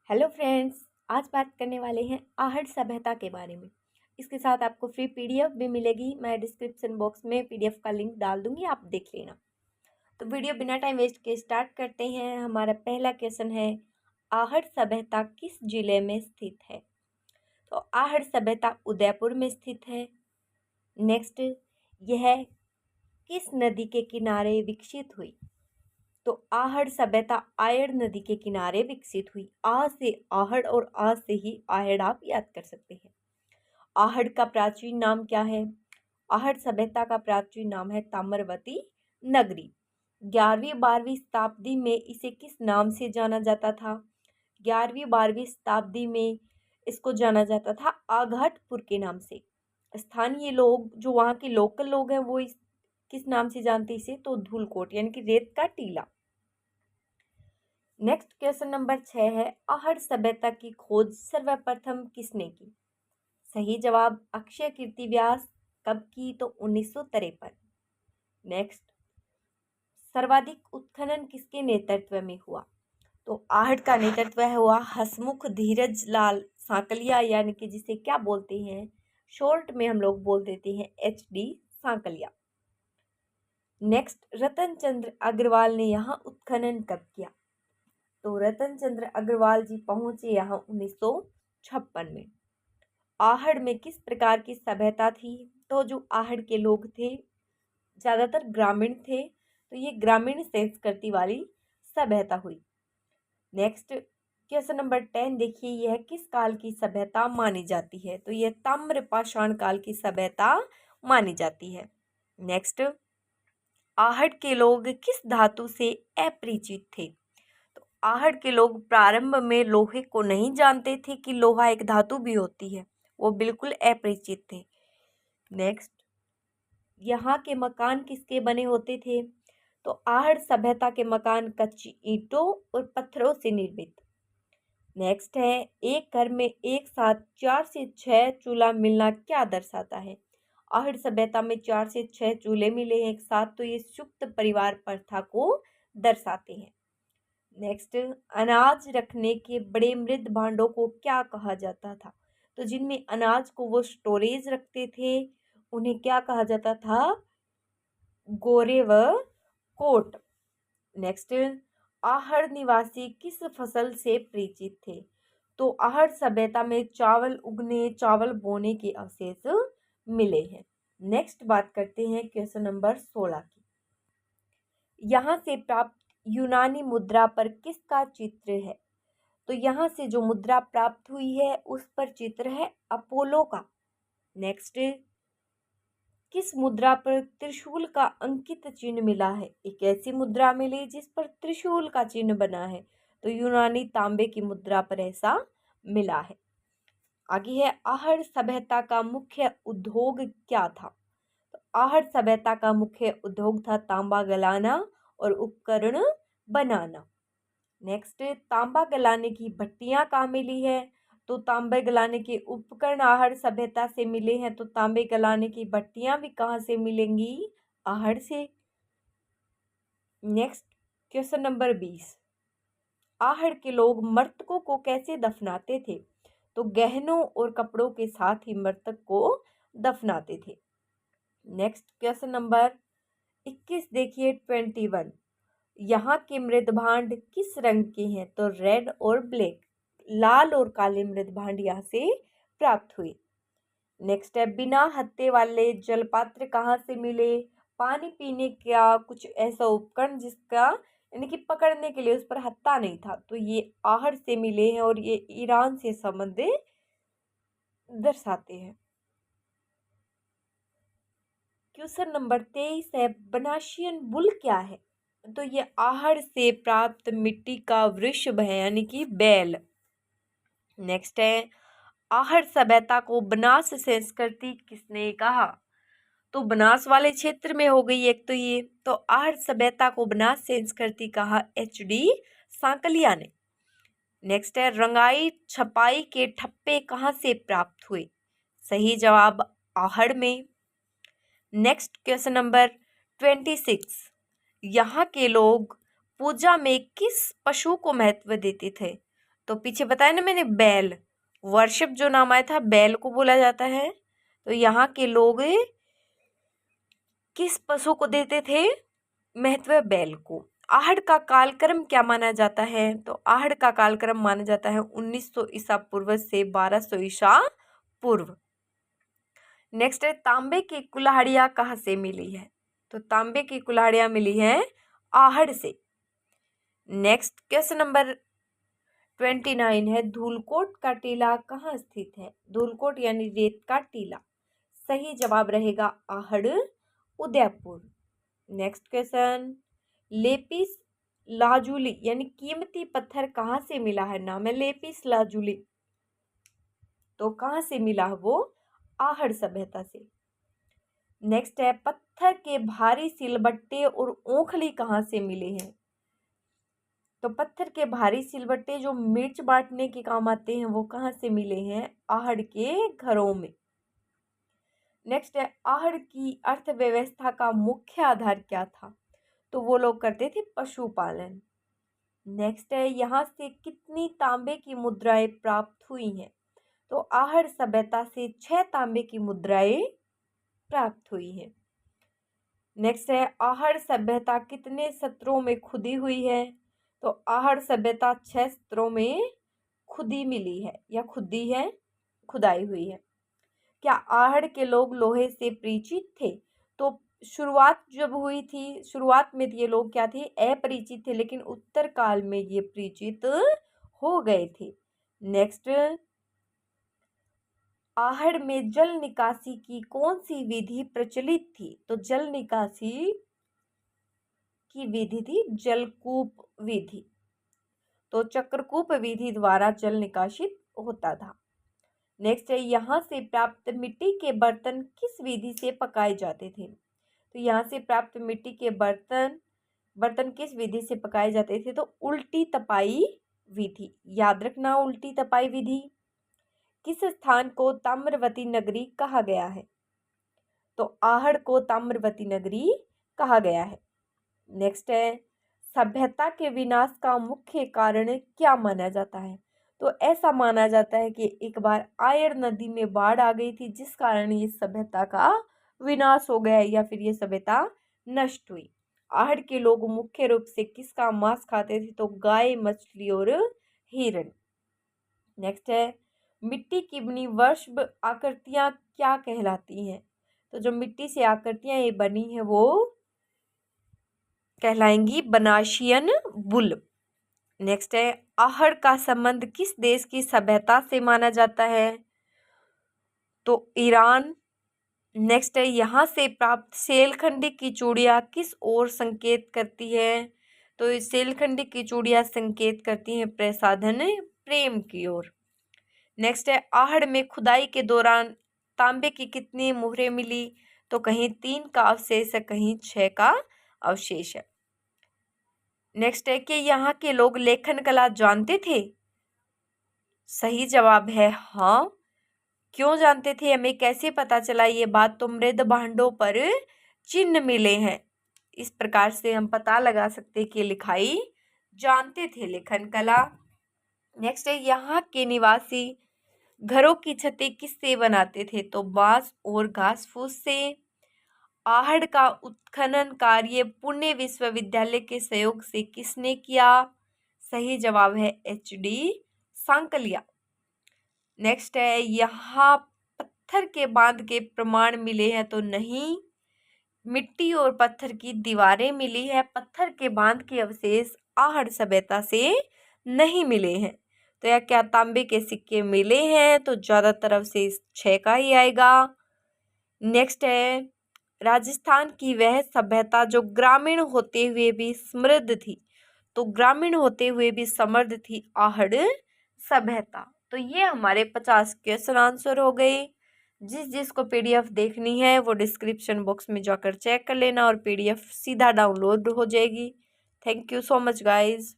Hello friends, आज बात करने वाले हैं आहट सभ्यता के बारे में। इसके साथ आपको फ्री पीडीएफ भी मिलेगी। मैं डिस्क्रिप्शन बॉक्स में पीडीएफ का लिंक डाल दूंगी, आप देख लेना। तो वीडियो बिना टाइम वेस्ट के स्टार्ट करते हैं। हमारा पहला क्वेश्चन है, आहट सभ्यता किस जिले में स्थित है? तो आहट सभ्यता उदयपुर में स्थित है। नेक्स्ट, यह किस नदी के किनारे विकसित हुई? तो आहड़ सभ्यता आयड़ नदी के किनारे विकसित हुई। आ से आहड़ और आ से ही आहड़ आप याद कर सकते हैं। आहड़ का प्राचीन नाम क्या है? आहड़ सभ्यता का प्राचीन नाम है ताम्रवती नगरी। 11वीं-12वीं शताब्दी में इसे किस नाम से जाना जाता था? 11वीं-12वीं शताब्दी में इसको जाना जाता था आघाटपुर के नाम से। स्थानीय लोग, जो वहाँ के लोकल लोग हैं, वो इस किस नाम से जानते इसे? तो धूलकोट, यानी कि रेत का टीला। नेक्स्ट क्वेश्चन नंबर 6 है, आहड़ सभ्यता की खोज सर्वप्रथम किसने की? सही जवाब अक्षय कीर्ति व्यास। कब की? तो 1953। नेक्स्ट, सर्वाधिक उत्खनन किसके नेतृत्व में हुआ? तो आहड़ का नेतृत्व हुआ हसमुख धीरज लाल सांकलिया, यानी कि जिसे क्या बोलते हैं, शॉर्ट में हम लोग बोल देते हैं HD सांकलिया। नेक्स्ट, रतन चंद्र अग्रवाल ने यहाँ उत्खनन कब किया? तो रतन चंद्र अग्रवाल जी पहुंचे यहाँ 1956 में। आहड़ में किस प्रकार की सभ्यता थी? तो जो आहड़ के लोग थे ज़्यादातर ग्रामीण थे, तो ये ग्रामीण संस्कृति वाली सभ्यता हुई। नेक्स्ट क्वेश्चन नंबर 10 देखिए, यह किस काल की सभ्यता मानी जाती है? तो यह ताम्र पाषाण काल की सभ्यता मानी जाती है। नेक्स्ट, आहड़ के लोग किस धातु से अपरिचित थे? आहड़ के लोग प्रारंभ में लोहे को नहीं जानते थे कि लोहा एक धातु भी होती है, वो बिल्कुल अपरिचित थे। नेक्स्ट, यहाँ के मकान किसके बने होते थे? तो आहड़ सभ्यता के मकान कच्ची ईंटों और पत्थरों से निर्मित। नेक्स्ट है, एक घर में एक साथ 4 से 6 चूल्हा मिलना क्या दर्शाता है? आहड़ सभ्यता में 4 से 6 चूल्हे मिले एक साथ, तो ये संयुक्त परिवार प्रथा को दर्शाते हैं। नेक्स्ट, अनाज रखने के बड़े मृद भांडों को क्या कहा जाता था? तो जिनमें अनाज को वो स्टोरेज रखते थे, उन्हें क्या कहा जाता था? गोरे व कोट। नेक्स्ट, आहड़ निवासी किस फसल से परिचित थे? तो आहड़ सभ्यता में चावल उगने, चावल बोने के अवशेष मिले हैं। नेक्स्ट बात करते हैं क्वेश्चन नंबर 16 की। यहाँ से प्राप्त यूनानी मुद्रा पर किसका चित्र है? तो यहाँ से जो मुद्रा प्राप्त हुई है उस पर चित्र है अपोलो का। नेक्स्ट, किस मुद्रा पर त्रिशूल का अंकित चिन्ह मिला है? एक ऐसी मुद्रा मिली जिस पर त्रिशूल का चिन्ह बना है, तो यूनानी तांबे की मुद्रा पर ऐसा मिला है। आगे है, आहड़ सभ्यता का मुख्य उद्योग क्या था? तो आहड़ सभ्यता का मुख्य उद्योग था तांबा गलाना और उपकरण बनाना। नेक्स्ट, तांबा गलाने की भट्टियां कहाँ मिली है? तो तांबे गलाने के उपकरण आहड़ सभ्यता से मिले हैं, तो तांबे गलाने की भट्टियां भी कहाँ से मिलेंगी? आहड़ से। नेक्स्ट क्वेश्चन नंबर 20, आहड़ के लोग मृतकों को कैसे दफनाते थे? तो गहनों और कपड़ों के साथ ही मृतक को दफनाते थे। नेक्स्ट क्वेश्चन नंबर 21 देखिए, 21, यहाँ के मृद भांड किस रंग के हैं? तो रेड और ब्लैक, लाल और काले मृद भांड यहाँ से प्राप्त हुए। नेक्स्ट है, बिना हत्थे वाले जलपात्र कहाँ से मिले? पानी पीने का कुछ ऐसा उपकरण जिसका, यानी कि पकड़ने के लिए उस पर हत्था नहीं था, तो ये आहड़ से मिले हैं और ये ईरान से संबंध दर्शाते हैं। क्वेश्चन नंबर 23 है, बनाशियन बुल क्या है? तो ये आहड़ से प्राप्त मिट्टी का वृषभ है, यानी कि बैल। नेक्स्ट है, आहड़ सभ्यता को बनास संस्कृति किसने कहा? तो बनास वाले क्षेत्र में हो गई एक तो ये, तो आहड़ सभ्यता को बनास संस्कृति कहा HD सांकलिया ने। नेक्स्ट है, रंगाई छपाई के ठप्पे कहाँ से प्राप्त हुए? सही जवाब आहड़ में। नेक्स्ट क्वेश्चन नंबर 26, यहाँ के लोग पूजा में किस पशु को महत्व देते थे? तो पीछे बताया ना मैंने, बैल, वर्षिप जो नाम आया था बैल को बोला जाता है। तो यहाँ के लोग किस पशु को देते थे महत्व? बैल को। आहड़ का कालक्रम क्या माना जाता है? तो आहड़ का कालक्रम माना जाता है 1900 ईसा पूर्व से 1200 ईसा पूर्व। नेक्स्ट है, तांबे की कुल्हाड़ियां कहाँ से मिली है? तो तांबे की कुल्हाड़ियां मिली है आहड़ से। नेक्स्ट क्वेश्चन नंबर 29 है, धूलकोट का टीला कहाँ स्थित है? धूलकोट यानी रेत का टीला। सही जवाब रहेगा Ahar, Udaipur. Next question, lapis lazuli यानी कीमती पत्थर कहाँ से मिला है? नाम है लेपिस लाजुली। तो कहाँ से मिला वो? आहड़ सभ्यता से। नेक्स्ट है, पत्थर के भारी सिलबट्टे और ओखली कहाँ से मिले हैं? तो पत्थर के भारी सिलबट्टे जो मिर्च बांटने के काम आते हैं वो कहाँ से मिले हैं? आहड़ के घरों में। नेक्स्ट है, आहड़ की अर्थव्यवस्था का मुख्य आधार क्या था? तो वो लोग करते थे पशुपालन। नेक्स्ट है, यहाँ से कितनी तांबे की मुद्राएं प्राप्त हुई हैं? तो आहड़ सभ्यता से 6 तांबे की मुद्राएं प्राप्त हुई हैं। नेक्स्ट है, आहड़ सभ्यता कितने सत्रों में खुदी हुई है? तो आहड़ सभ्यता 6 सत्रों में खुदी मिली है या खुदी है, खुदाई हुई है। क्या आहड़ के लोग लोहे से परिचित थे? तो शुरुआत जब हुई थी, शुरुआत में ये लोग क्या थे? अपरिचित थे, लेकिन उत्तर काल में ये परिचित हो गए थे। नेक्स्ट, आहड़ में जल निकासी की कौन सी विधि प्रचलित थी? तो जल निकासी की विधि थी जलकूप विधि। तो चक्रकूप विधि द्वारा जल निकासित होता था। नेक्स्ट है, यहाँ से प्राप्त मिट्टी के बर्तन किस विधि से पकाए जाते थे? तो यहाँ से प्राप्त मिट्टी के बर्तन किस विधि से पकाए जाते थे? तो उल्टी तपाई विधि। याद रखना, उल्टी तपाई विधि। किस स्थान को ताम्रवती नगरी कहा गया है? तो आहड़ को ताम्रवती नगरी कहा गया है। नेक्स्ट है, सभ्यता के विनाश का मुख्य कारण क्या माना जाता है? तो ऐसा माना जाता है कि एक बार आयर नदी में बाढ़ आ गई थी, जिस कारण ये सभ्यता का विनाश हो गया या फिर ये सभ्यता नष्ट हुई। आहड़ के लोग मुख्य रूप से किसका मांस खाते थे? तो गाय, मछली और हिरण। नेक्स्ट है, मिट्टी की बनी वर्ष आकृतियां क्या कहलाती हैं? तो जो मिट्टी से आकृतियां ये बनी है वो कहलाएंगी बनाशियन बुल। नेक्स्ट है, आहड़ का संबंध किस देश की सभ्यता से माना जाता है? तो ईरान। नेक्स्ट है, यहाँ से प्राप्त सेलखंडी की चूड़ियाँ किस ओर संकेत करती है? तो इस सेलखंडी की चूड़ियाँ संकेत करती हैं प्रसाधन प्रेम की ओर। नेक्स्ट है, आहड़ में खुदाई के दौरान तांबे की कितनी मुहरें मिली? तो कहीं 3 का अवशेष है, कहीं 6 का अवशेष है। नेक्स्ट है कि यहाँ के लोग लेखन कला जानते थे? सही जवाब है हाँ। क्यों जानते थे, हमें कैसे पता चला ये बात? तो मृद भांडों पर चिन्ह मिले हैं। इस प्रकार से हम पता लगा सकते कि लिखाई जानते थे, लेखन कला। नेक्स्ट है, यहाँ के निवासी घरों की छतें किससे बनाते थे? तो बांस और घास फूस से। आहड़ का उत्खनन कार्य पुणे विश्वविद्यालय के सहयोग से किसने किया? सही जवाब है HD सांकलिया। नेक्स्ट है, यहाँ पत्थर के बांध के प्रमाण मिले हैं? तो नहीं, मिट्टी और पत्थर की दीवारें मिली है, पत्थर के बांध के अवशेष आहड़ सभ्यता से नहीं मिले हैं। तो यह क्या तांबे के सिक्के मिले हैं? तो ज़्यादातर अवशेष 6 का ही आएगा। नेक्स्ट है, राजस्थान की वह सभ्यता जो ग्रामीण होते हुए भी समृद्ध थी। तो ग्रामीण होते हुए भी समृद्ध थी आहड़ सभ्यता। तो ये हमारे 50 क्वेश्चन आंसर हो गए। जिसको PDF देखनी है वो डिस्क्रिप्शन बॉक्स में जाकर चेक कर लेना और PDF सीधा डाउनलोड हो जाएगी। Thank you so much guys.